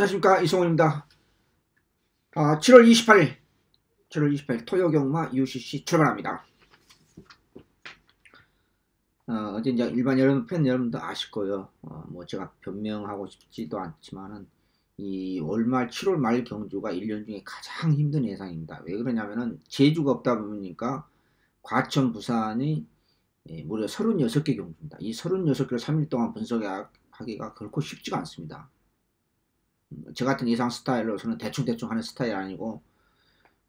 안녕하십니까, 이성훈입니다. 7월 28일 토요경마 UCC 출발합니다. 어제 이제 일반 팬 여러분도 아실 거예요. 뭐 제가 변명하고 싶지도 않지만은 이 올말 7월 말 경주가 1년 중에 가장 힘든 예상입니다. 왜 그러냐면은 제주가 없다 보니까 과천, 부산이 무려 36개 경주입니다. 이 36개를 3일 동안 분석하기가 결코 쉽지가 않습니다. 저 같은 예상 스타일로서는 대충 하는 스타일이 아니고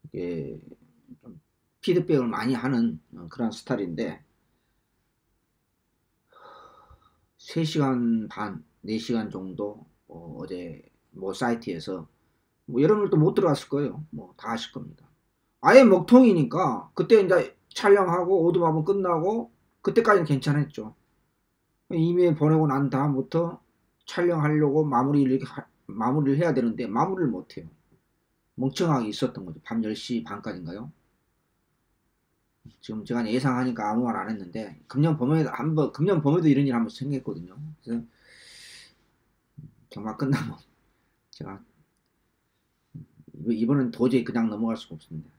이게 좀 피드백을 많이 하는 그런 스타일인데 3시간 반, 4시간 정도 어제 뭐 사이트에서 뭐 여러분들도 못 들어갔을 거예요. 뭐 다 아실 겁니다. 아예 먹통이니까 그때 이제 촬영하고 오드마블 끝나고 그때까지는 괜찮았죠. 이메일 보내고 난 다음부터 촬영하려고 마무리를 해야 되는데 마무리를 못해요. 멍청하게 있었던 거죠. 밤 10시 반까지인가요? 지금 제가 예상하니까 아무 말 안 했는데 금년 봄에도 이런 일 한번 생겼거든요. 그래서 경마 끝나면 제가 이번엔 도저히 그냥 넘어갈 수가 없습니다.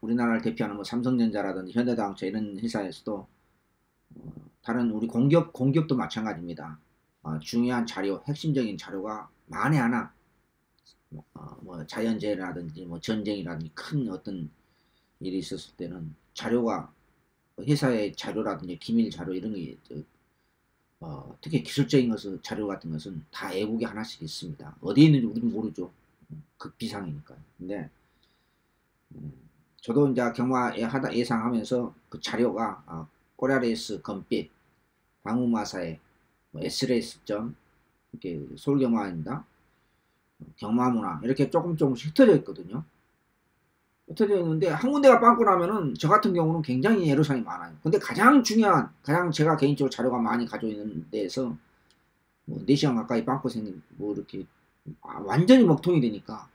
우리나라를 대표하는 뭐 삼성전자라든지 현대자동차 이런 회사에서도 다른 우리 공기업도 마찬가지입니다. 중요한 자료, 핵심적인 자료가 만에 하나 뭐 자연재해라든지 뭐 전쟁이라든지 큰 어떤 일이 있었을 때는 자료가 회사의 자료라든지 기밀 자료 이런 게 특히 기술적인 자료 같은 것은 다 애국에 하나씩 있습니다. 어디에 있는지 우리는 모르죠. 극비상이니까요. 근데 저도 이제 경마 예상하면서 그 자료가 꼬리아레이스, 검빛, 방우마사의 뭐 S레이스점, 이렇게 서울경마입니다. 경마문화 이렇게 조금씩 흩어져 있거든요. 흩어져 있는데 한 군데가 빵꾸 나면은 저 같은 경우는 굉장히 애로사항이 많아요. 근데 가장 제가 개인적으로 자료가 많이 가지고 있는 데에서 뭐 4시간 가까이 빵꾸 생긴 뭐 이렇게 완전히 먹통이 되니까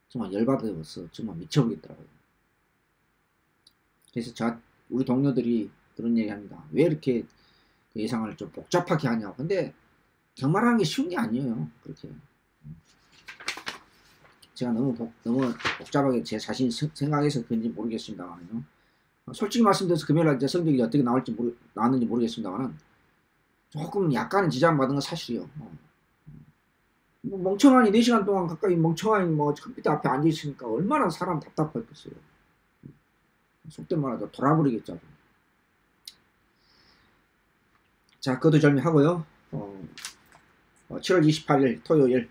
정말 열받아서 정말 미쳐보겠더라고요. 그래서 우리 동료들이 그런 얘기 합니다. 왜 이렇게 그 예상을 좀 복잡하게 하냐고. 근데 경마라는 게 쉬운 게 아니에요. 그렇게. 제가 너무 복잡하게 제 자신 생각해서 그런지 모르겠습니다만요. 솔직히 말씀드려서 금요일날 이제 성적이 어떻게 나왔는지 모르겠습니다만 조금 약간은 지장받은 건 사실이요. 뭐 멍청하니 4시간 동안 가까이 멍청하니 뭐 컴퓨터 앞에 앉아있으니까 얼마나 사람 답답했겠어요. 속된 말하자 돌아버리겠죠. 자, 거두절미하고요. 7월 28일 토요일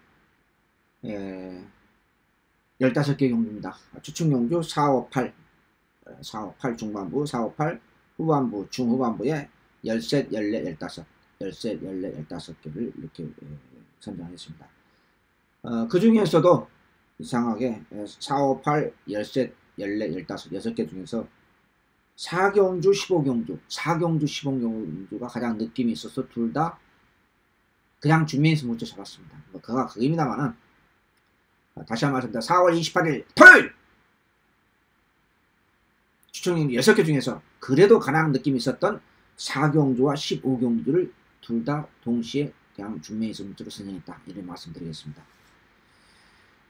15개 경주입니다. 추측 경주 4, 5, 8 중반부, 4, 5, 8 후반부, 중후반부에 13, 14, 15개를 이렇게 선정했습니다. 그 중에서도 이상하게 4, 5, 8, 13, 14, 15, 6개 중에서 4경주, 15경주, 4경주, 15경주가 가장 느낌이 있어서 둘 다 그냥 준비해서 문자 잡았습니다. 뭐 그가 그입니다만은 다시 한번 말씀드립니다. 4월 28일 토요일 추천경주 6개 중에서 그래도 가장 느낌이 있었던 4경주와 15경주를 둘 다 동시에 그냥 준비해서 문자로 선정했다. 이런 말씀드리겠습니다.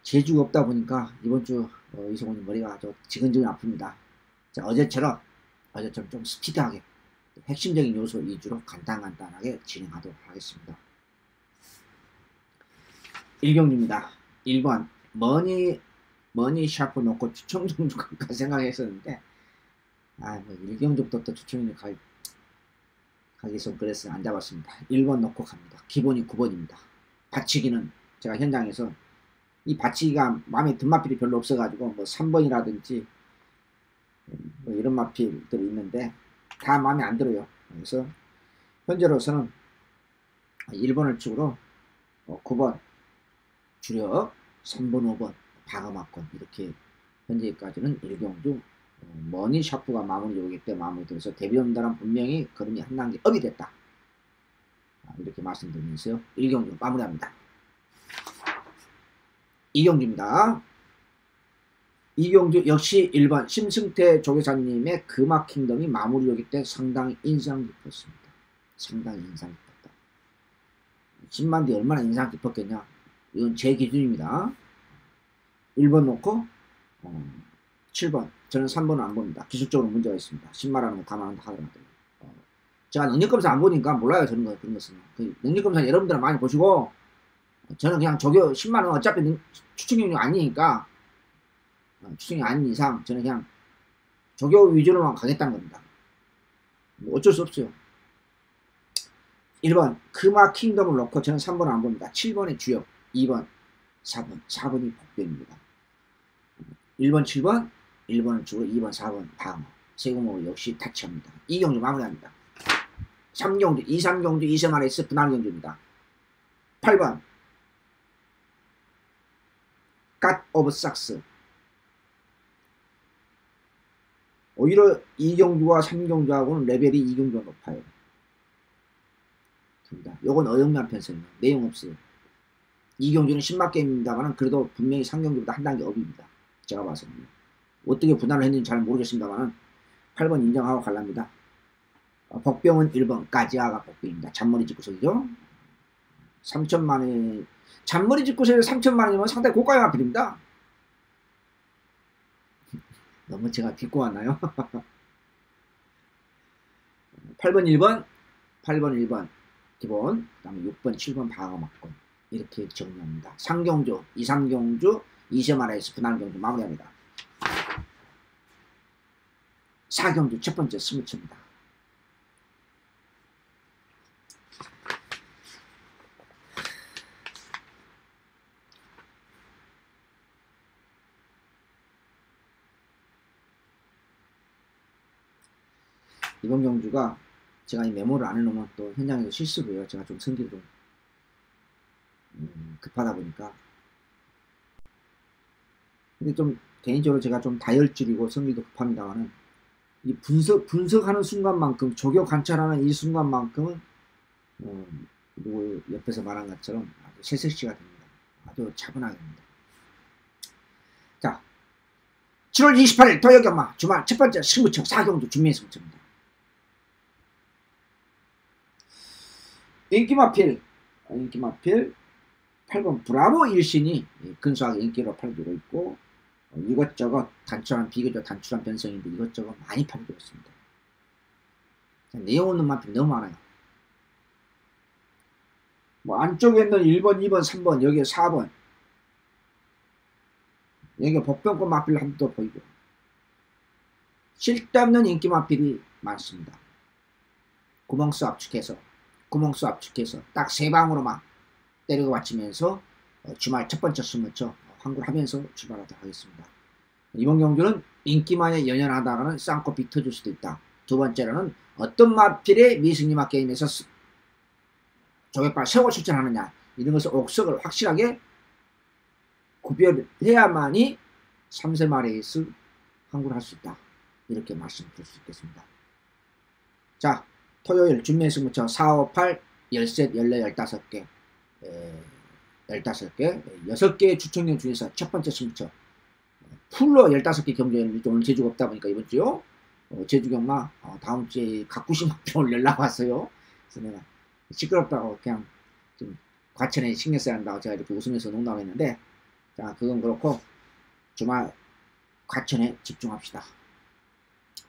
제주가 없다 보니까 이번 주 이성훈이 머리가 아주 지근지근 아픕니다. 자, 어제처럼 좀 스피드하게 핵심적인 요소 위주로 간단하게 진행하도록 하겠습니다. 1경주입니다. 1번 머니 샤프 놓고 추천경주 갈까 생각했었는데 뭐 1경주부터 또 추천경주 가기 좀 그래서 안 잡았습니다. 1번 놓고 갑니다. 기본이 9번입니다. 받치기는 제가 현장에서 이 받치기가 마음에 든 마필이 별로 없어가지고 뭐 3번이라든지 뭐 이런 마필들이 있는데 다 마음에 안 들어요. 그래서 현재로서는 1번을 축으로 9번 주력 3번 5번 방어막권 이렇게 현재까지는 1경주 머니 샤프가 마무리 오기 때문에 마무리 들어서 데뷔연달은 분명히 걸음이 한 단계 업이 됐다. 이렇게 말씀드리면서요. 1경주 마무리합니다. 2경주입니다. 2경주 역시 1번 심승태 조교사님의 금화킹덤이 마무리 오기 때문에 상당히 인상 깊었습니다. 상당히 인상 깊었다. 10만 뒤 얼마나 인상 깊었겠냐. 이건 제 기준입니다. 1번 놓고 7번. 저는 3번은 안 봅니다. 기술적으로 문제가 있습니다. 10만라는 거 감안한다 하더라도. 제가 능력검사 안 보니까 몰라요. 저런 거, 그런 것은. 그 능력검사 여러분들은 많이 보시고, 저는 그냥 저기 10만원 어차피 추측력이 아니니까, 추측이 아닌 이상, 저는 그냥 저교 위주로만 가겠다는 겁니다. 뭐 어쩔 수 없어요. 1번, 크마 킹덤을 놓고 저는 3번을 안 봅니다. 7번의 주역, 2번, 4번, 4번이 복변입니다. 1번, 7번, 1번은 주로 2번, 4번 방어. 세공호 역시 타치합니다. 2경주 마무리합니다. 3경주, 2, 3경주, 2세마레이스 분할경주입니다. 8번, 갓 오브 삭스. 오히려 2경주와 3경주하고는 레벨이 2경주가 높아요. 요건 어영란 편성이에요. 내용 없어요. 2경주는 10막 게임입니다만 그래도 분명히 3경주보다 한 단계 업입니다. 제가 봐서는. 어떻게 분할을 했는지 잘 모르겠습니다만 8번 인정하고 갈랍니다. 복병은 1번 까지아가 복병입니다. 잔머리 집구석이죠. 3천만원 잔머리 집구석에 3천만원이면 상당히 고가의 마필입니다. 너무 제가 빚고 왔나요? 8번 1번 8번 1번 기본, 그 다음에 6번 7번 방어 막권 이렇게 정리합니다. 3경주 2, 3경주 2세마라에서 분할경주 마무리합니다. 4경주 첫 번째 스무츠입니다. 이번 경주가 제가 이 메모를 안 해놓으면 또 현장에서 실수를 해요. 제가 좀 성질이 좀 급하다 보니까. 근데 좀 개인적으로 제가 좀 다혈질이고 성질도 급합니다만은 이 분석하는 순간만큼 조교 관찰하는 이 순간만큼은 누구 옆에서 말한 것처럼 아주 새색시가 됩니다. 아주 차분하게 됩니다. 자, 7월 28일 토요경마 주말 첫 번째 승부처 4경주 준비의 승부처입니다. 인기마필 8번 브라보 일신이 근소하게 인기로 팔려주고 있고 이것저것 단출한 비교적 단출한 변성인데 이것저것 많이 팔려주고 있습니다. 내용 없는 마필 너무 많아요. 뭐 안쪽에 있는 1번, 2번, 3번 여기에 4번 여기에 복병권 마필 한 번 더 보이고 쓸데없는 인기 마필이 많습니다. 구멍수 압축해서 딱 3방으로만 때리고 맞추면서 주말 첫 번째 승부처 환불하면서 출발하도록 하겠습니다. 이번 경주는 인기만에 연연하다가는 쌍코피 터질 수도 있다. 두 번째로는 어떤 마필의 미승리마 게임에서 조격발 세워 출전하느냐 이런 것을 옥석을 확실하게 구별해야만이 3세마 레이스 환불할 수 있다. 이렇게 말씀드릴 수 있겠습니다. 자, 토요일 준비의 승부처 4, 5, 8, 10셋, 14, 15개 15개 6개의 추천경 중에서 첫 번째 승부처 풀로 15개 경주에는 오늘 제주가 없다 보니까 이번 주요 제주경마 다음 주에 가꾸시 목표를 연락 왔어요. 그래서 내가 시끄럽다고 그냥 좀 과천에 신경 써야 한다고 제가 이렇게 웃으면서 농담했는데 자 그건 그렇고 주말 과천에 집중합시다.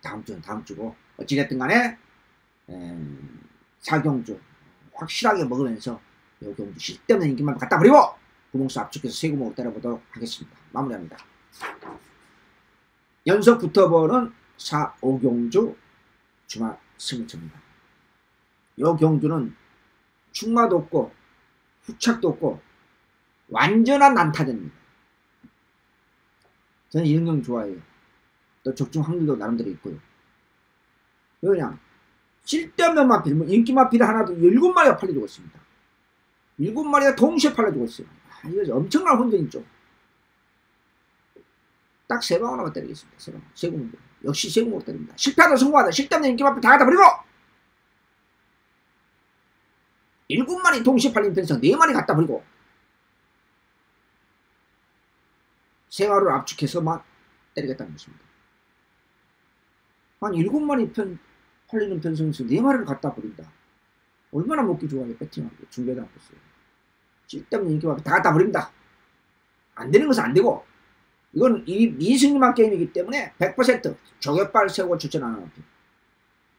다음 주는 다음 주고 어찌됐든 간에 4경주 확실하게 먹으면서 요 경주 쓸데없는 인기만 갖다 버리고 구멍수 압축해서 세구멍으로 때려보도록 하겠습니다. 마무리합니다. 연속 붙어보는 4, 5경주 주말 승부처입니다. 요 경주는 충마도 없고 후착도 없고 완전한 난타전입니다. 저는 이런 경주 좋아해요. 또 적중 확률도 나름대로 있고요. 그냥 쓸데없는 마필, 인기 마필이 하나도 7마리가 팔려주고 있습니다. 7마리가 동시에 팔려주고 있어요. 이거 엄청난 혼돈이죠. 딱 3방으로만 때리겠습니다. 3방. 세공으로. 역시 세공으로 때립니다. 실패하다 성공하다. 쓸데없는 인기 마필 다 갖다 버리고! 7마리 동시에 팔린 편성 4마리 갖다 버리고 3마리를 압축해서만 때리겠다는 것입니다. 한 7마리 팔리는 편성에서 4마리를 갖다 버린다. 얼마나 먹기 좋아요. 배팅하고 중계도 하고 있어요. 쓸데없는 인기만 다 갖다 버립니다. 안 되는 것은 안 되고, 이건 미승리만 게임이기 때문에 100% 저격발 세우고 추천하는 마필.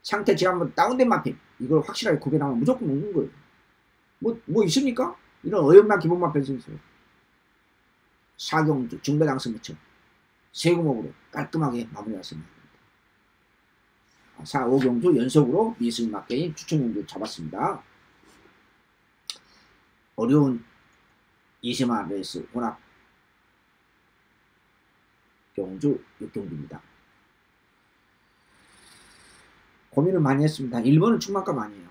상태 지난번 다운된 마필. 이걸 확실하게 구별하면 무조건 먹는 거예요. 뭐 있습니까? 이런 어영난 기본만 변수있어요. 사경주 중배당승 무쳐 세구목으로 깔끔하게 마무리했습니다. 4, 5경주 연속으로 미승리 맞게임 추천경주 잡았습니다. 어려운 20만 레이스 혼합 경주 6경주입니다. 고민을 많이 했습니다. 1번은 충만감 아니에요.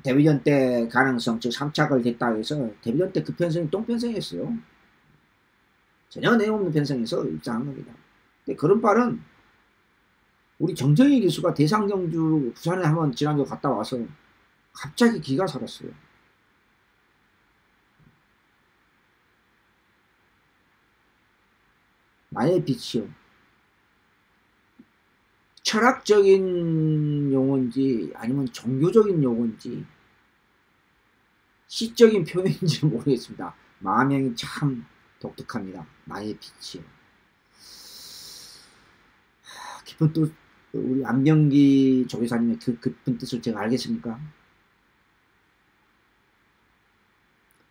데뷔전 때 가능성, 즉 3착을 됐다 해서 데뷔전 때 그 편성이 똥편성이었어요. 전혀 내용 없는 편성에서 입장한 겁니다. 근데 그런 발은 우리 정정희 기수가 대상경주 부산에 한번 지난주 갔다 와서 갑자기 기가 살았어요. 나의 빛이요. 철학적인 용어인지 아니면 종교적인 용어인지 시적인 표현인지 모르겠습니다. 마명이 참 독특합니다. 나의 빛이요. 깊은 뜻, 우리 안병기 조교사님의 그 깊은 뜻을 제가 알겠습니까?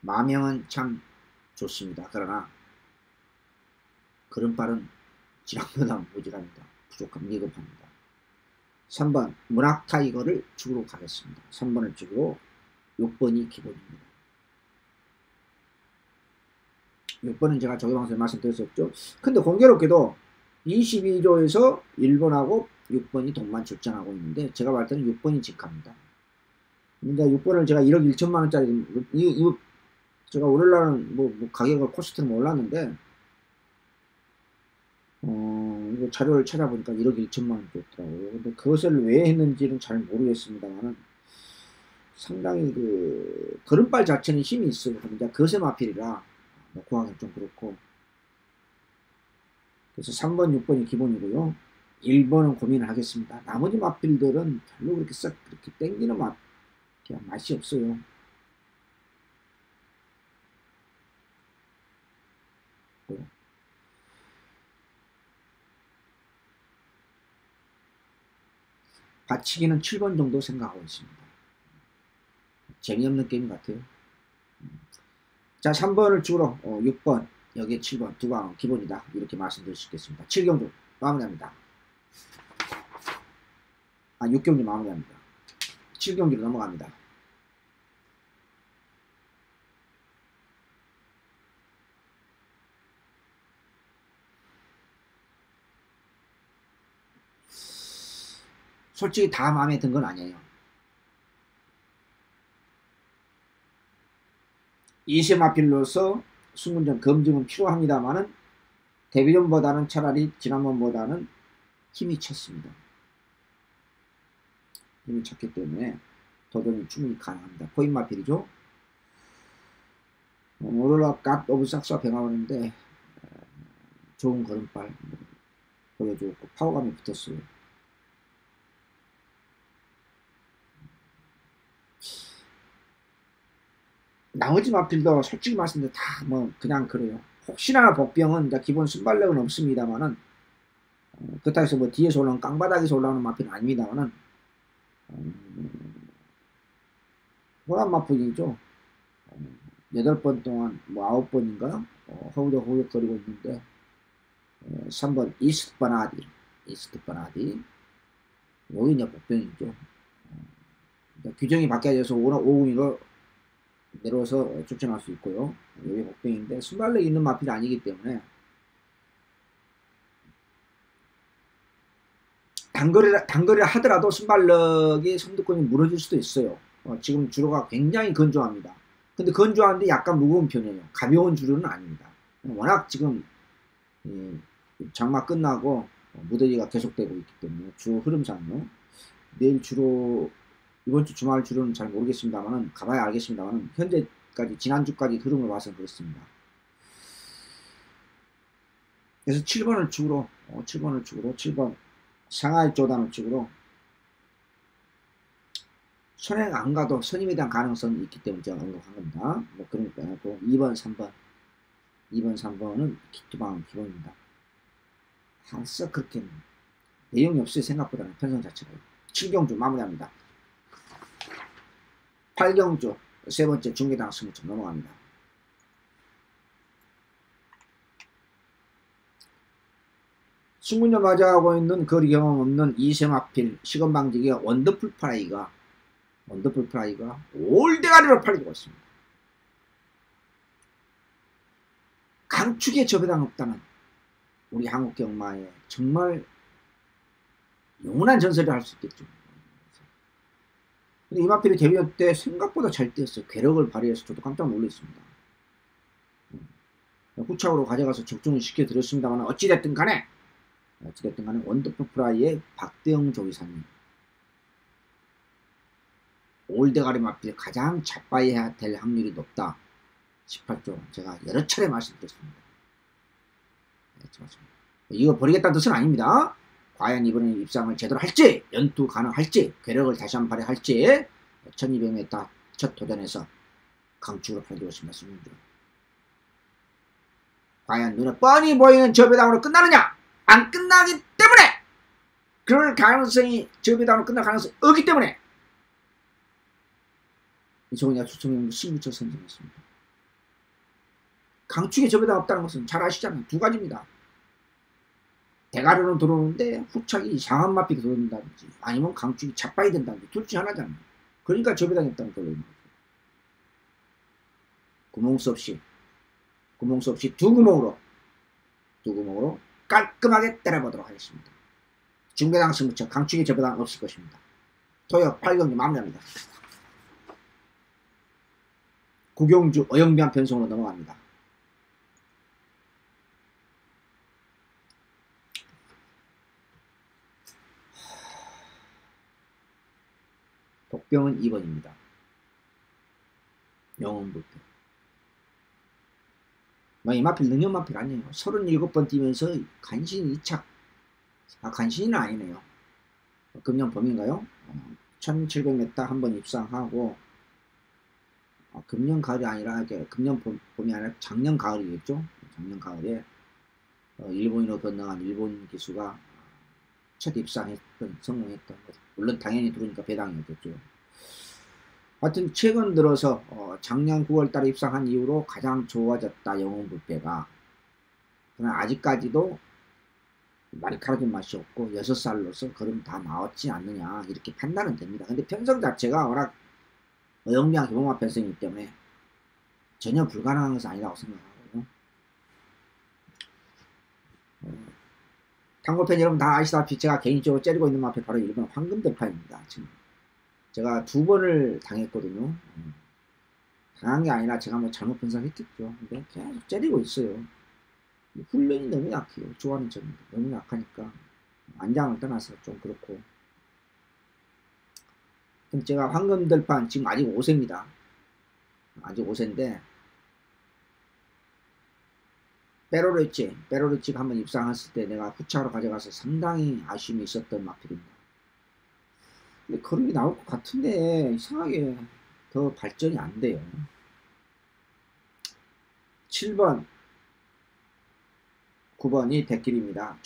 마명은 참 좋습니다. 그러나 그런 발은 지난보다 모자랍니다. 부족합니다. 미흡합니다. 3번 문학타이거를 죽으로 가겠습니다. 3번을 죽으로 6번이 기본입니다. 6번은 제가 저기방송에 말씀드렸었죠. 근데 공교롭게도 22조에서 1번하고 6번이 동반 출전하고 있는데 제가 볼 때는 6번이 직합니다. 그러니까 6번을 제가 1억 1천만원짜리 제가 오늘날은 뭐 가격을 코스트는 몰랐는데 이거 자료를 찾아보니까 1억 1천만원 줬더라고요. 근데 그것을 왜 했는지는 잘 모르겠습니다만은 상당히 그 걸음발 자체는 힘이 있어요. 근데 그것의 마필이라 놓고 하긴 좀 그렇고, 그래서 3번, 6번이 기본이고요. 1번은 고민을 하겠습니다. 나머지 마필들은 별로 그렇게 썩 그렇게 땡기는 맛이 없어요. 받치기는 7번 정도 생각하고 있습니다. 재미없는 게임 같아요. 자, 3번을 죽으러 6번, 여기에 7번, 두 방 기본이다. 이렇게 말씀드릴 수 있겠습니다. 7경주 마무리합니다. 6경주 마무리합니다. 7경주로 넘어갑니다. 솔직히 다 마음에 든 건 아니에요. 20마필로서 승문전 검증은 필요합니다만은 데뷔전보다는 차라리 지난번보다는 힘이 쳤습니다. 힘이 쳤기 때문에 도전이 충분히 가능합니다. 코인마필이죠. 오로라 갓 오브 삭스와 병합하는데 좋은 걸음발 보여주고 파워감이 붙었어요. 나머지 마필도 솔직히 말씀드려 다 뭐 그냥 그래요. 혹시나 복병은 기본 순발력은 없습니다만은 그렇다고 해서 뭐 뒤에서 올라오는 깡바닥에서 올라오는 마필은 아닙니다만은 호남 마필이죠. 8번 동안 뭐 9번인가 허우적허우적거리고 있는데 3번 이스트 바나디 여기 이제 복병이죠. 규정이 바뀌어져서 5군위로 내려와서 출전할 수 있고요. 여기 복병인데 순발력 있는 마필이 아니기 때문에 단거리를 하더라도 순발력이 선두권이 무너질 수도 있어요. 지금 주로가 굉장히 건조합니다. 근데 건조한데 약간 무거운 편이에요. 가벼운 주로는 아닙니다. 워낙 지금 장마 끝나고 무더위가 계속되고 있기 때문에 주 흐름상요. 내일 주로 이번 주 주말 주로는 잘 모르겠습니다만은 가봐야 알겠습니다만은 현재까지 지난주까지 흐름을 봐서 그렇습니다. 그래서 7번을 축으로 7번 상하이 조단을 축으로 선행 안 가도 선임에 대한 가능성이 있기 때문에 제가 언급한 겁니다. 뭐 그러니까 또 2번, 3번은 기투방 기본입니다. 한서 그렇게 내용이 없어요. 생각보다는 편성 자체가. 7경주 마무리합니다. 8경주 세 번째 중계당 승부처 넘어갑니다. 승문을 맞이하고 있는 거리 경험 없는 이세마필 시건방지기 원더풀 프라이가 올대가리로 팔리고 있습니다. 강축에 저배당 없다는 우리 한국 경마에 정말 영원한 전설을 할 수 있겠죠. 근데 이마필이 데뷔 때 생각보다 잘 뛰었어요. 괴력을 발휘해서 저도 깜짝 놀랐습니다. 후착으로 가져가서 적중을 시켜드렸습니다만 어찌됐든 간에 원더풀 프라이의 박대영 조이사님 올대가리 마필 가장 잡아야 될 확률이 높다. 18조 제가 여러 차례 말씀드렸습니다. 이거 버리겠다는 뜻은 아닙니다. 과연 이번에 입상을 제대로 할지, 연투 가능할지, 괴력을 다시 한번 발휘할지 1200m 첫 도전에서 강축으로 팔기로 말씀드립니다. 과연 눈에 뻔히 보이는 저배당으로 끝나느냐? 안 끝나기 때문에 그럴 가능성이 저배당으로 끝날 가능성이 없기 때문에 이종훈이가 추천용 승부처 선정했습니다. 강축에 저배당 없다는 것은 잘 아시잖아요. 두 가지입니다. 대가리로 들어오는데 후착이 이상한 마피가 들어온다든지 아니면 강축이 자빠야 된다든지 둘 중 하나잖아요. 그러니까 저배당이 없다는 걸로 있는 거죠. 구멍 수 없이 두 구멍으로 깔끔하게 때려보도록 하겠습니다. 중배당 승부처 강축에 저배당 없을 것입니다. 토요 8경기 마무리합니다. 9경주 어영비한 편성으로 넘어갑니다. 독병은 2번입니다. 영혼불패. 이마필 능력마필 아니에요. 37번 뛰면서 간신 2착. 간신은 아니네요. 금년 봄인가요? 1700m 한번 입상하고 금년 가을이 아니라 금년 봄이 아니라 작년 가을이겠죠. 작년 가을에 일본으로 건너간 일본 기수가 첫 입상했던 성공했던 것. 물론 당연히 들어오니까 배당이었겠죠. 하여튼 최근 들어서 작년 9월달에 입상한 이후로 가장 좋아졌다. 영웅불패가. 그러나 아직까지도 마리카라진 맛이 없고 6살로서 그럼 다 나왔지 않느냐 이렇게 판단은 됩니다. 근데 편성 자체가 워낙 어영비한 기본화 편성이기 때문에 전혀 불가능한 것은 아니라고 생각하고요. 탐구팬 여러분 다 아시다시피 제가 개인적으로 째리고 있는 마필 바로 1번 황금대파입니다. 지금 제가 2번을 당했거든요. 당한 게 아니라 제가 뭐 잘못 분석했겠죠. 근데 계속 째리고 있어요. 훈련이 너무 약해요. 좋아하는 점입니다. 너무 약하니까 안장을 떠나서 좀 그렇고. 그럼 제가 황금들판 지금 아직 5세입니다. 아직 5세인데 베로리치가 한번 입상했을 때 내가 후차로 가져가서 상당히 아쉬움이 있었던 마필입니다. 근데 그런 게 나올 것 같은데 이상하게 더 발전이 안 돼요. 7번 9번이 백길입니다.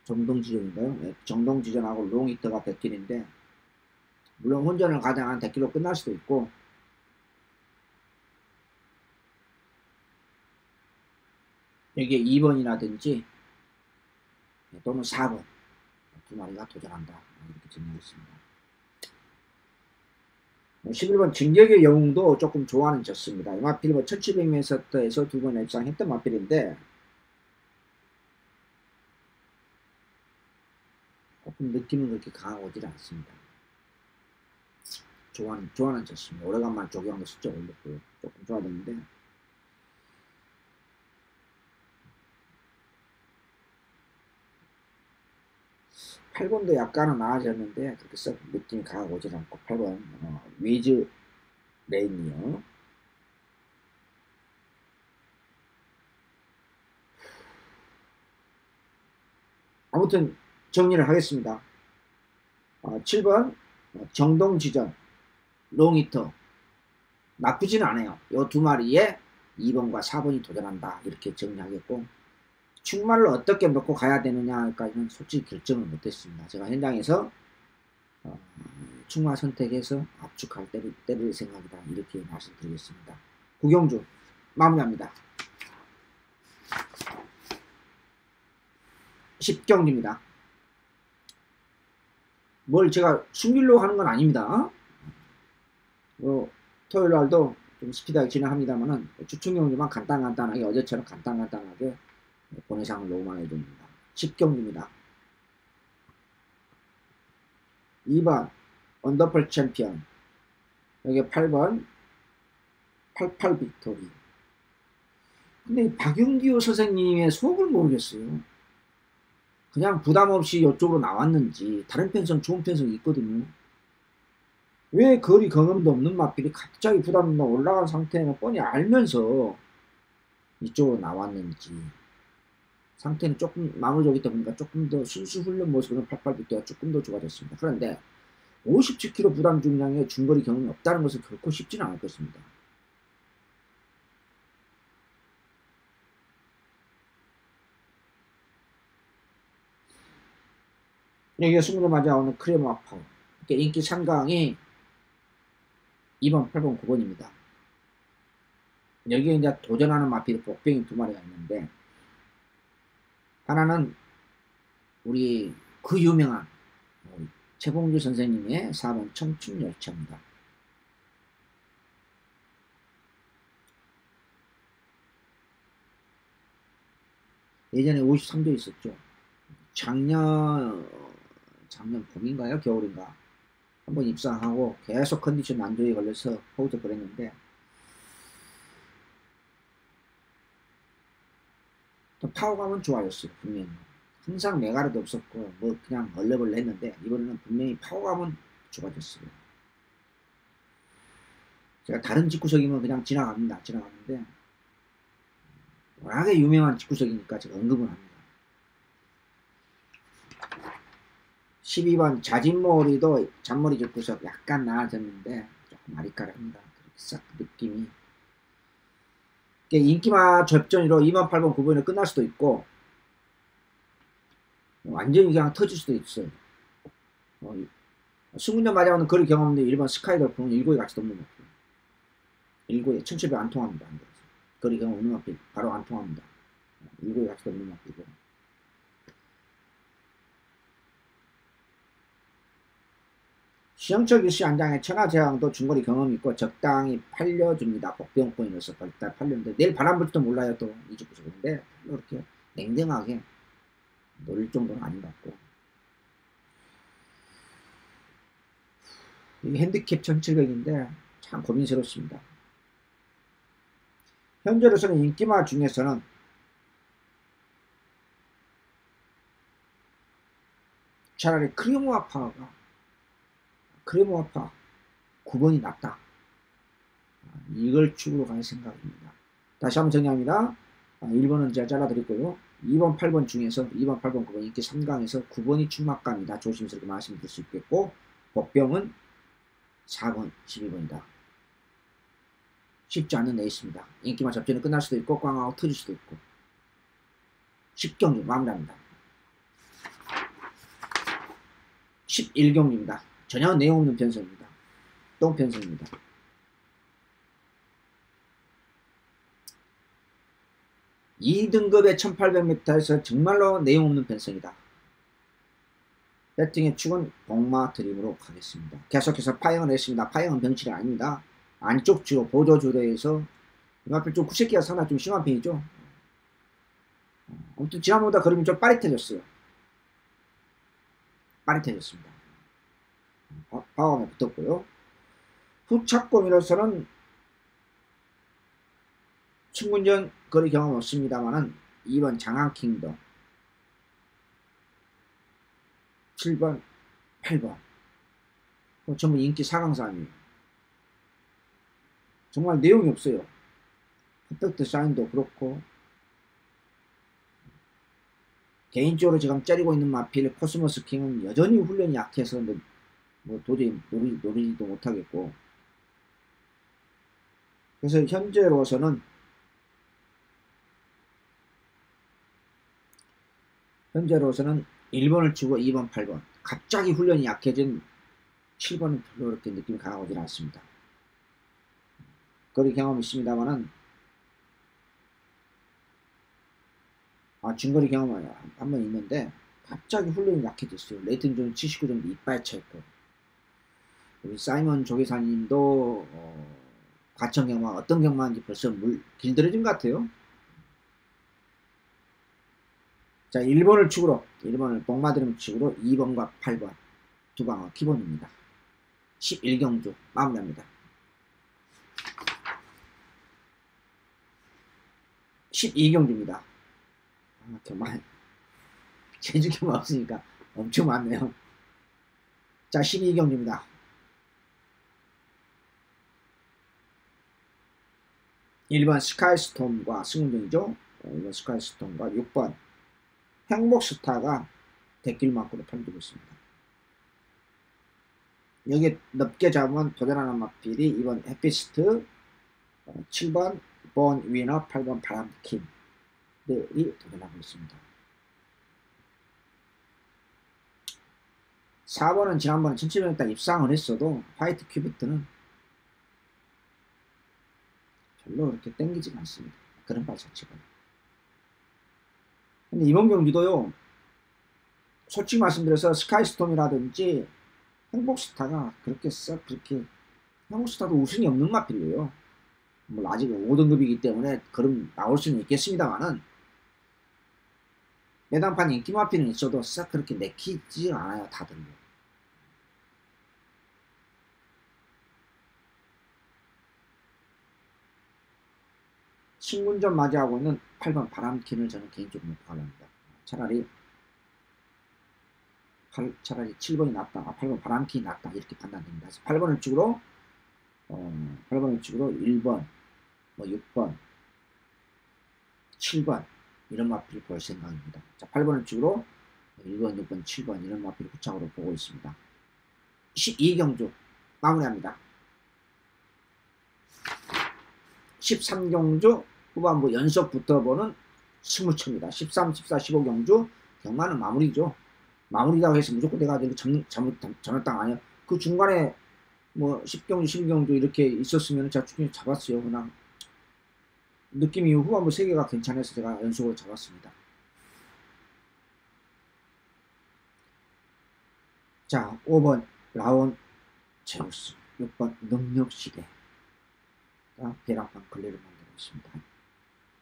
정동지전인가요? 네, 정동지전하고 롱히터가 백길인데 물론 혼전을 가장한 백길로 끝날 수도 있고 여기에 2번이라든지 또는 4번 두 마리가 도전한다. 이렇게 정리하겠습니다. 11번 진격의 영웅도 조금 좋아하는 졌습니다. 이 마필 1700m에서 두 번 입상했던 마필인데 조금 느낌은 그렇게 강하고 오질 않습니다. 좋아하는 졌습니다. 오래간만에 조경도 숫자 올렸고요. 조금 좋아졌는데 8번도 약간은 나아졌는데 그렇게 썩 느낌이 강하고 오질 않고 8번 위즈 레인이요. 아무튼 정리를 하겠습니다. 7번 정동지전, 롱히터 나쁘지는 않아요. 요 두 마리에 2번과 4번이 도전한다. 이렇게 정리하겠고, 충마를 어떻게 놓고 가야 되느냐까지는 솔직히 결정을 못했습니다. 제가 현장에서 충마 선택해서 압축할 때릴 생각이다. 이렇게 말씀드리겠습니다. 구경주 마무리합니다. 10경기입니다. 뭘 제가 숨기려고 하는 건 아닙니다. 토요일 날도 좀 스피드하게 진행합니다만은 주충경기만 간단하게 어제처럼 간단하게 본회상을 너무 많이 줍니다. 10경기입니다. 2번 언더펄 챔피언, 여기 8번 88 빅토리. 근데 박윤기호 선생님의 속을 모르겠어요. 그냥 부담없이 이쪽으로 나왔는지 다른 편성 좋은 편성이 있거든요. 왜 거리 경험도 없는 마필이 갑자기 부담 올라간 상태는 뻔히 알면서 이쪽으로 나왔는지, 상태는 조금 마무리되기 때문에 조금 더 순수 훈련 모습으로는 88 빅토리가 조금 더 좋아졌습니다. 그런데 57kg 부담 중량의 중거리 경험이 없다는 것은 결코 쉽지는 않을 것입니다. 여기가 승부를 맞아오는 크레모아파, 인기 상강이 2번, 8번, 9번입니다. 여기에 이제 도전하는 마필 복병이 두 마리가 있는데, 하나는 우리 그 유명한 최봉주 선생님의 4번 청춘열차입니다. 예전에 53도 있었죠. 작년 봄인가요? 겨울인가? 한번 입상하고 계속 컨디션 난조에 걸려서 허우적 그랬는데, 파워감은 좋아졌어요. 분명히. 항상 메가르도 없었고 뭐 그냥 얼레벌레 했는데, 이번에는 분명히 파워감은 좋아졌어요. 제가 다른 직구석이면 그냥 지나가는데 워낙에 유명한 직구석이니까 제가 언급을 합니다. 12번 자진머리도 잔머리 직구석 약간 나아졌는데 조금 아리까리합니다. 싹 느낌이. 인기마 접전으로 2번, 8번, 9번에 끝날 수도 있고 완전히 그냥 터질 수도 있어요. 승군전 맞아오는 거리 경험 없는 1번 스카이돌프는 1구에 같이 넘는 마필. 1구에 1700 안 통합니다. 거리 경험 없는 마필 바로 안 통합니다. 1구에 같이 넘는 마필이고. 시영철 교시 안장의 천하제왕도 중거리 경험이 있고 적당히 팔려줍니다. 복병권이라서 일단 팔렸는데 내일 바람 불지도 몰라요. 또 이집구서. 근데 이렇게 냉정하게 노릴 정도는 아닌 것 같고, 이게 핸디캡 1700인데 참 고민스럽습니다. 현재로서는 인기마 중에서는 차라리 크레모아파 9번이 낫다. 이걸 축으로 갈 생각입니다. 다시 한번 정리합니다. 1번은 제가 잘라드렸고요. 2번, 8번 중에서 2번, 8번, 9번 인기 3강에서 9번이 충막감이다. 조심스럽게 말씀드릴 수 있겠고, 복병은 4번, 12번이다. 쉽지 않은 레이스입니다. 인기만 접전이 끝날 수도 있고 꽝하고 터질 수도 있고. 10경기 마무리합니다. 11경기입니다. 전혀 내용 없는 편성입니다. 똥편성입니다. (2등급의) 1800m에서 정말로 내용 없는 편성이다. 배팅의 축은 복마 드림으로 가겠습니다. 계속해서 파행을 했습니다. 파행은 병실이 아닙니다. 안쪽 주로 보조주로에서 앞에 좀 구새끼가 상당히 좀 심한 편이죠. 아무튼 지난번보다 그림이 좀 빠릿해졌어요. 빠릿해졌습니다. 파워감에 붙었고요. 후착곰이로서는 승군전 거리 경험 없습니다만은 2번 장안킹덤, 7번, 8번 전부 인기 4강산이에요. 정말 내용이 없어요. 퍼펙트 사인도 그렇고, 개인적으로 지금 째리고 있는 마필 코스모스 킹은 여전히 훈련이 약해서 뭐 도저히 노리지도 못하겠고. 그래서 현재로서는 1번을 치고 2번, 8번. 갑자기 훈련이 약해진 7번은 별로 그렇게 느낌이 강하지 않습니다. 거리 경험이 있습니다만은, 중거리 경험이 한 번 있는데, 갑자기 훈련이 약해졌어요. 레이튼 존 79 정도 이빨 쳤고. 우리 사이먼 조계사님도, 과천 경마, 어떤 경마인지 벌써 길들여진 것 같아요. 자, 1번을 복마드림 축으로 2번과 8번 두 방어 기본입니다. 11경주 마무리합니다. 12경주입니다. 경마 제주 경마 없으니까 엄청 많네요. 자, 12경주입니다. 1번 스카이스톰과 승운전이죠. 1번 스카이스톰과 6번 행복스타가 대길 막구로 편두고 있습니다. 여기 넓게 잡으면 도전하는 마필이 2번 해피스트, 7번 본 위너, 8번 바람킴들이 도전하고 있습니다. 4번은 지난번에 1700m 입상을 했어도 화이트 큐비트는 별로 그렇게 땡기지 않습니다. 그런 발 자체가. 근데 이번 경기도요, 솔직히 말씀드려서 스카이스톰이라든지 행복스타가 그렇게 행복스타도 우승이 없는 마필이에요. 뭐 아직 5등급이기 때문에 그럼 나올 수는 있겠습니다만은, 매당판 인기 마필은 있어도 싹 그렇게 내키지 않아요, 다들. 신군전 맞이하고 있는 8번 바람킨을 저는 개인적으로 목표로 합니다. 차라리 7번이 낫다, 8번 바람킨이 낫다, 이렇게 판단됩니다. 그래서 8번을 축으로 1번, 뭐 6번, 7번 이런 마필을 볼 생각입니다. 자, 8번을 축으로 1번, 6번, 7번 이런 마필을 구착으로 보고 있습니다. 12경주 마무리합니다. 13경주 후반부 연속 붙어보는 스무초입니다. 13, 14, 15경주 경마는 마무리죠. 마무리라고 해서 무조건 내가 잘못당 아니야. 그 중간에 뭐 10경주, 12경주 이렇게 있었으면 제가 충분히 잡았어요. 그냥 느낌이 후반부 3개가 괜찮아서 제가 연속으로 잡았습니다. 자, 5번 라온 제우스, 6번 능력시대 배랑판 걸레를 만들고 있습니다.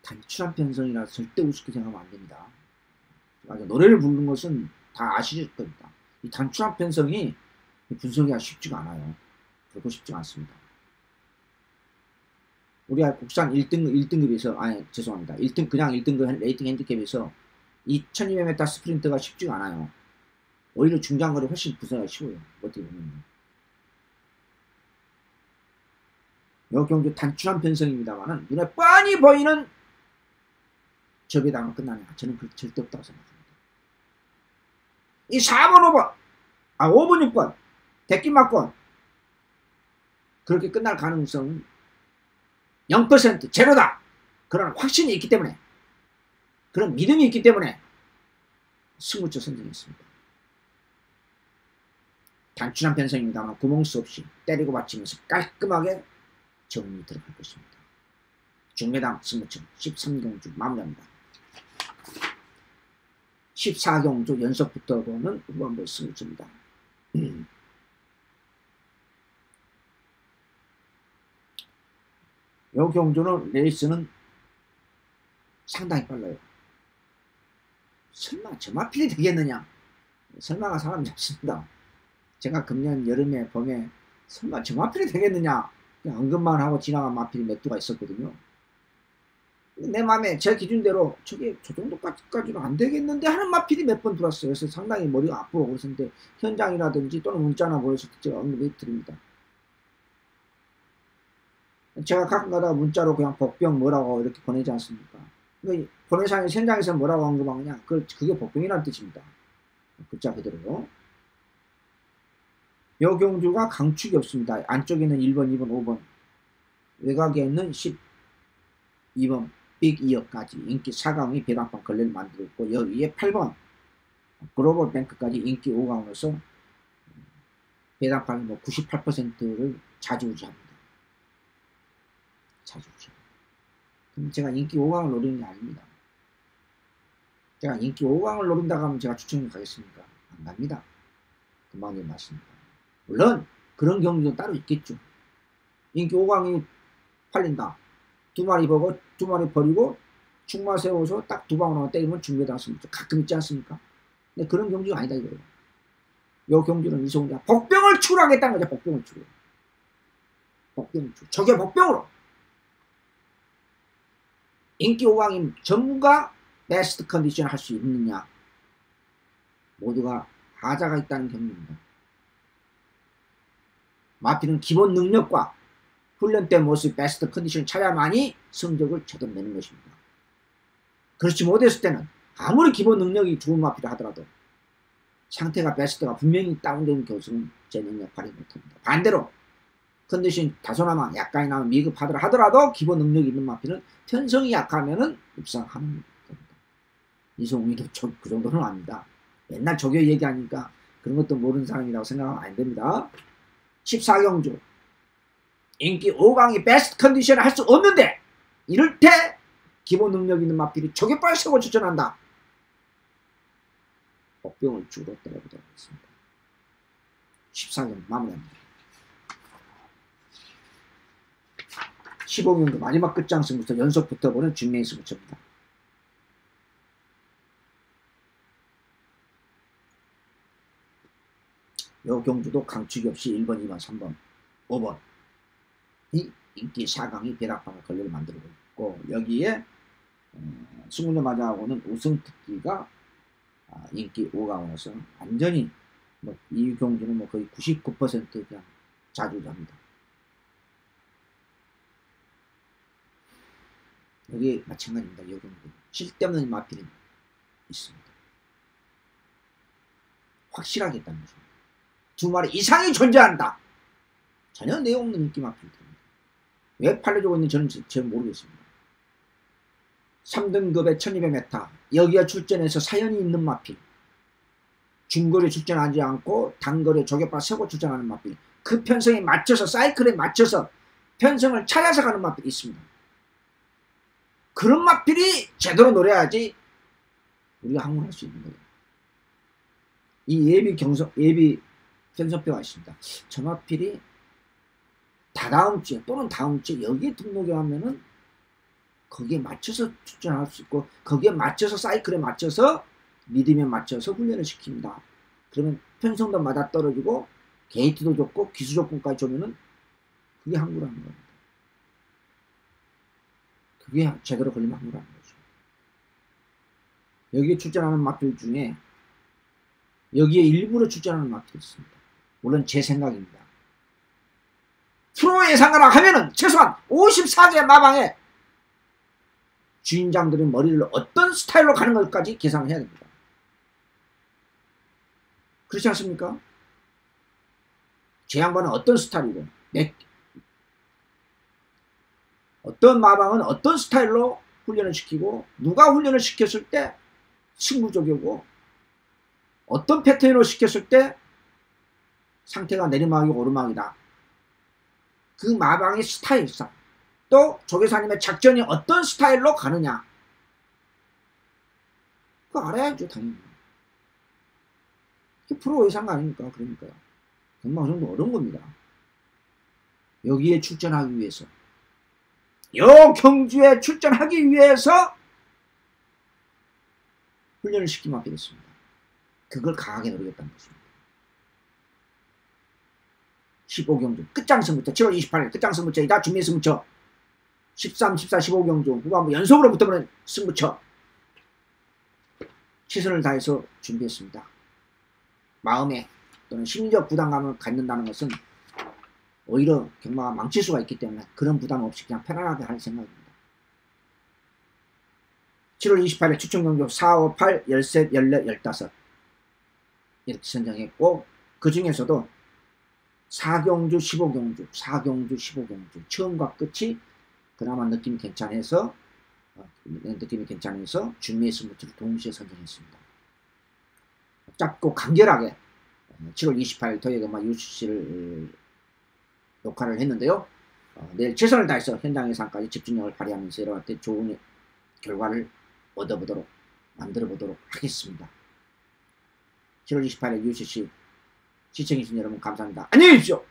단출한 편성이라 절대 우습게 생각하면 안됩니다. 노래를 부르는 것은 다 아실 겁니다. 이 단출한 편성이 분석하기가 쉽지가 않아요. 결코 쉽지가 않습니다. 우리가 국산 1등급에서, 죄송합니다. 그냥 1등급 레이팅 핸디캡에서 2200m 스프린트가 쉽지가 않아요. 오히려 중장거리 훨씬 분석하기가 쉬워요. 어떻게 보면. 이 경주 단출한 편성입니다만은 눈에 뻔히 보이는 접에다가 끝나냐? 저는 그 절대 없다고 생각합니다. 이 4번, 5번, 6번 대끼맞권 그렇게 끝날 가능성은 0% 제로다. 그런 확신이 있기 때문에, 그런 믿음이 있기 때문에 승부처 선정했습니다. 단순한 편성입니다만 구멍 수 없이 때리고 받치면서 깔끔하게 정리 들어갈 것입니다. 중매당 승부처 13경주 마무리합니다. 14경주 연속 붙어보는 후반부 승부처입니다. 이 경주는 레이스는 상당히 빨라요. 설마 저 마필이 되겠느냐? 설마가 사람 잡습니다. 제가 금년 여름에 봄에 설마 저 마필이 되겠느냐? 언급만 하고 지나간 마필이 몇 두가 있었거든요. 내 마음에 제 기준대로 저게 저 정도까지는 안 되겠는데 하는 마필이 몇 번 들어왔어요. 그래서 상당히 머리가 아프고 그랬는데 현장이라든지 또는 문자나 보내서 제가 언급해 드립니다. 제가 가끔 가다가 문자로 그냥 복병 뭐라고 이렇게 보내지 않습니까? 보내서 현장에서 뭐라고 언급하느냐? 그게 복병이라는 뜻입니다. 글자 그대로. 요 경주가 강축이 없습니다. 안쪽에는 1번, 2번, 5번, 외곽에는 12번 빅 이어까지 인기 4강이 배당판 걸레를 만들고 있고, 여기에 8번 글로벌 뱅크까지 인기 5강으로서 배당판 뭐 98%를 좌지우지합니다. 좌지우지합니다. 그럼 제가 인기 5강을 노리는 게 아닙니다. 제가 인기 5강을 노린다고 하면 제가 추천을 가겠습니까? 안 갑니다. 금방 말씀입니다. 물론 그런 경우도 따로 있겠죠. 인기 5강이 팔린다. 두 마리 보고 두 마리 버리고 충마 세워서 딱 두 방으로 때리면 중계다 승부처 가끔 있지 않습니까? 근데 그런 경주가 아니다 이거예요. 요 경주는 이성훈이가 복병을 출하겠다는 거죠. 복병을 출해. 복병을 출. 저게 복병으로. 인기 5강이 전부가 베스트 컨디션 할 수 있느냐. 모두가 하자가 있다는 경주입니다. 마피는 기본 능력과 훈련된 모습 베스트 컨디션을 찾아야만이 성적을 저도내는 것입니다. 그렇지 못했을 때는 아무리 기본 능력이 좋은 마피를 하더라도 상태가 베스트가 분명히 다운된 교수는 제 능력 발휘 못합니다. 반대로 컨디션 다소나마 약간이나마 미흡하더라 하더라도 기본 능력이 있는 마피는 편성이 약하면은 입상하는 겁니다. 이성훈이도 그 정도는 압니다. 맨날 조교 얘기하니까 그런 것도 모르는 사람이라고 생각하면 안 됩니다. 14경주 인기 5강이 베스트 컨디션을 할 수 없는데 이럴 때 기본 능력 있는 마필이 조개빨 세고 추천한다. 복병을 주로 때려보도록 하겠습니다. 14경주 마무리합니다. 15경주 마지막 끝장 승부터 연속 붙어보는 중매인 승부처입니다. 요 경주도 강축이 없이 1번, 2번, 3번, 5번 이 인기 4강이 벼락방을 걸레를 만들고 있고, 여기에 20년 맞아하고는 우승 특기가 인기 5강으로서 완전히 뭐 이 경주는 뭐 거의 99% 그냥 좌주합니다. 여기 마찬가지입니다. 이 경주 쓸데없는 마필은 있습니다. 확실하게 있다는 거죠. 두 마리 이상이 존재한다. 전혀 내용 없는 인기 마필입니다. 왜 팔려주고 있는지 저는 잘 모르겠습니다. 3등급의 1200m 여기에 출전해서 사연이 있는 마필, 중거리에 출전하지 않고 단거리에 조개바 세고 출전하는 마필, 그 편성에 맞춰서 사이클에 맞춰서 편성을 찾아서 가는 마필이 있습니다. 그런 마필이 제대로 노려야지 우리가 항문할 수 있는 거예요. 이 예비 편성표가 있습니다. 저 마필이 다다음 주에 또는 다음 주에 여기에 등록을 하면은 거기에 맞춰서 출전할 수 있고, 거기에 맞춰서 사이클에 맞춰서 미디움에 맞춰서 훈련을 시킵니다. 그러면 편성도 맞아떨어지고 게이트도 좋고 기수 조건까지 주면은 그게 항구라는 겁니다. 그게 제대로 걸리면 항구라는 거죠. 여기에 출전하는 마필 중에 여기에 일부러 출전하는 마필이 있습니다. 물론 제 생각입니다. 프로 예상가라 하면은 최소한 54개 마방에 주인장들의 머리를 어떤 스타일로 가는 것까지 계산을 해야 됩니다. 그렇지 않습니까? 제 양반은 어떤 스타일이고 어떤 마방은 어떤 스타일로 훈련을 시키고 누가 훈련을 시켰을 때 승부적이고 어떤 패턴으로 시켰을 때 상태가 내리막이고 오르막이다. 그 마방의 스타일상, 또 조교사님의 작전이 어떤 스타일로 가느냐, 그거 알아야죠. 당연히. 그게 프로 예상가 아닙니까? 그러니까요. 정말 어느 정도 어려운 겁니다. 여기에 출전하기 위해서, 요 경주에 출전하기 위해서 훈련을 시키면 되겠습니다. 그걸 강하게 노리겠다는 것입니다. 15경주 끝장승부처 7월 28일 끝장승부처이다. 준비승부처 13, 14, 15경주 후반부 연속으로 붙어보는 승부처 최선을 다해서 준비했습니다. 마음에 또는 심리적 부담감을 갖는다는 것은 오히려 경마가 망칠 수가 있기 때문에 그런 부담 없이 그냥 편안하게 할 생각입니다. 7월 28일 추천경주 4, 5, 8, 13, 14, 15 이렇게 선정했고, 그 중에서도 4경주 15경주 4경주 15경주 처음과 끝이 그나마 느낌이 괜찮아서 준비의 스무트를 동시에 선정했습니다. 짧고 간결하게 7월 28일 토요일에 UCC를 녹화를 했는데요. 내일 최선을 다해서 현장 예상까지 집중력을 발휘하면서 여러분한테 좋은 결과를 만들어보도록 하겠습니다. 7월 28일 UCC 시청해주신 여러분 감사합니다. 안녕히 계십시오.